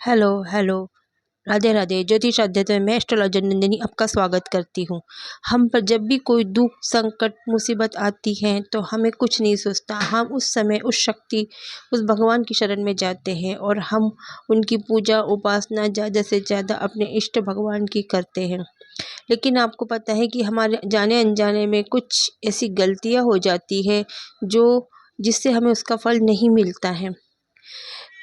Hello hello. Radhe Radhe. ज्योतिष अध्ययन में मैं एस्ट्रोलॉजर नंदिनी आपका स्वागत करती हूँ। हम पर जब भी कोई दुख संकट मुसीबत आती है तो हमें कुछ नहीं सोचता, हम उस समय उस शक्ति उस भगवान की शरण में जाते हैं और हम उनकी पूजा उपासना ज़्यादा से ज़्यादा अपने इष्ट भगवान की करते हैं। लेकिन आपको पता है कि हमारे जाने अनजाने में कुछ ऐसी गलतियाँ हो जाती है जिससे हमें उसका फल नहीं मिलता है।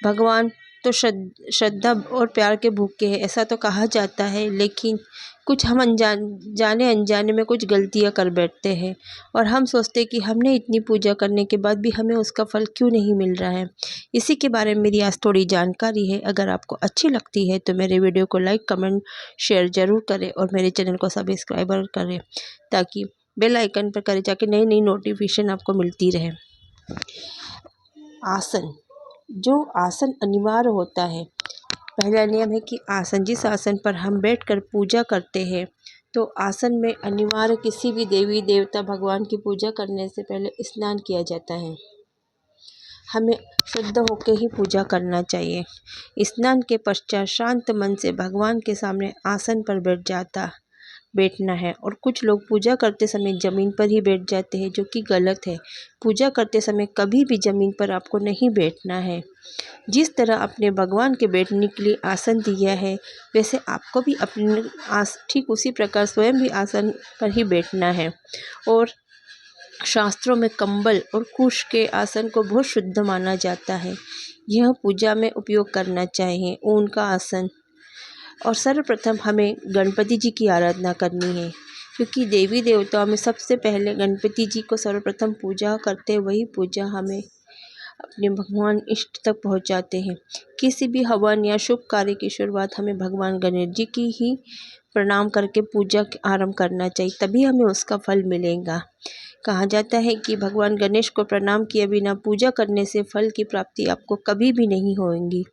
भगवान तो श्रद्धा और प्यार के भूखे हैं, ऐसा तो कहा जाता है, लेकिन कुछ हम जाने अनजाने में कुछ गलतियां कर बैठते हैं और हम सोचते हैं कि हमने इतनी पूजा करने के बाद भी हमें उसका फल क्यों नहीं मिल रहा है। इसी के बारे में मेरी आज थोड़ी जानकारी है। अगर आपको अच्छी लगती है तो मेरे वीडियो को लाइक कमेंट शेयर ज़रूर करें और मेरे चैनल को सब्सक्राइबर करें ताकि बेल आइकन पर करें जाके नई नई नोटिफिकेशन आपको मिलती रहे। आसन, जो आसन अनिवार्य होता है, पहला नियम है कि आसन, जिस आसन पर हम बैठकर पूजा करते हैं, तो आसन में अनिवार्य किसी भी देवी देवता भगवान की पूजा करने से पहले स्नान किया जाता है। हमें शुद्ध होकर ही पूजा करना चाहिए। स्नान के पश्चात शांत मन से भगवान के सामने आसन पर बैठना है। और कुछ लोग पूजा करते समय ज़मीन पर ही बैठ जाते हैं, जो कि गलत है। पूजा करते समय कभी भी ज़मीन पर आपको नहीं बैठना है। जिस तरह अपने भगवान के बैठने के लिए आसन दिया है, वैसे आपको भी अपने ठीक उसी प्रकार स्वयं भी आसन पर ही बैठना है। और शास्त्रों में कंबल और कुश के आसन को बहुत शुद्ध माना जाता है। यह पूजा में उपयोग करना चाहिए। ऊन का आसन। और सर्वप्रथम हमें गणपति जी की आराधना करनी है, क्योंकि देवी देवताओं में सबसे पहले गणपति जी को सर्वप्रथम पूजा करते, वही पूजा हमें अपने भगवान इष्ट तक पहुंचाते हैं। किसी भी हवन या शुभ कार्य की शुरुआत हमें भगवान गणेश जी की ही प्रणाम करके पूजा आरंभ करना चाहिए, तभी हमें उसका फल मिलेगा। कहा जाता है कि भगवान गणेश को प्रणाम किए बिना पूजा करने से फल की प्राप्ति आपको कभी भी नहीं होगी।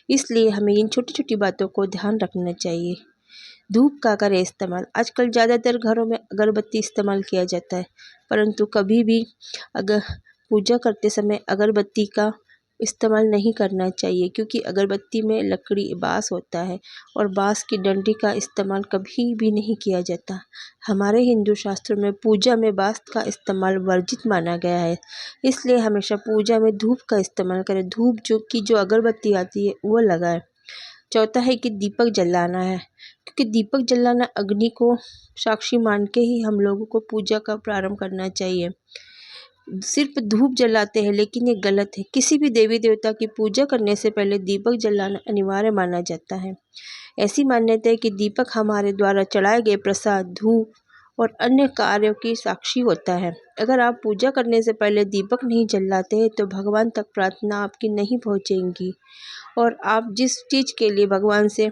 इसलिए हमें इन छोटी छोटी बातों को ध्यान रखना चाहिए। धूप का करें इस्तेमाल। आजकल ज़्यादातर घरों में अगरबत्ती इस्तेमाल किया जाता है, परंतु कभी भी अगर पूजा करते समय अगरबत्ती का इस्तेमाल नहीं करना चाहिए, क्योंकि अगरबत्ती में लकड़ी बाँस होता है और बाँस की डंडी का इस्तेमाल कभी भी नहीं किया जाता। हमारे हिंदू शास्त्रों में पूजा में बाँस का इस्तेमाल वर्जित माना गया है। इसलिए हमेशा पूजा में धूप का इस्तेमाल करें। धूप जो अगरबत्ती आती है वो लगाएं। चौथा है कि दीपक जलाना है, क्योंकि दीपक जलाना अग्नि को साक्षी मान के ही हम लोगों को पूजा का प्रारंभ करना चाहिए। सिर्फ धूप जलाते हैं, लेकिन ये गलत है। किसी भी देवी देवता की पूजा करने से पहले दीपक जलाना अनिवार्य माना जाता है। ऐसी मान्यता है कि दीपक हमारे द्वारा चढ़ाए गए प्रसाद, धूप और अन्य कार्यों की साक्षी होता है। अगर आप पूजा करने से पहले दीपक नहीं जलाते हैं तो भगवान तक प्रार्थना आपकी नहीं पहुंचेगी और आप जिस चीज़ के लिए भगवान से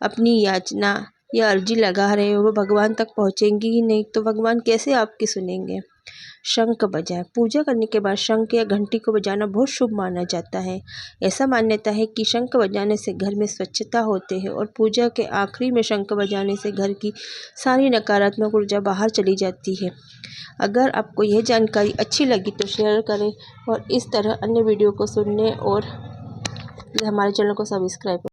अपनी याचना या अर्जी लगा रहे हो वो भगवान तक पहुंचेंगी ही नहीं, तो भगवान कैसे आपकी सुनेंगे। शंख बजाएं। पूजा करने के बाद शंख या घंटी को बजाना बहुत शुभ माना जाता है। ऐसा मान्यता है कि शंख बजाने से घर में स्वच्छता होते हैं और पूजा के आखिरी में शंख बजाने से घर की सारी नकारात्मक ऊर्जा बाहर चली जाती है। अगर आपको यह जानकारी अच्छी लगी तो शेयर करें और इस तरह अन्य वीडियो को सुनने और हमारे चैनल को सब्सक्राइब करें।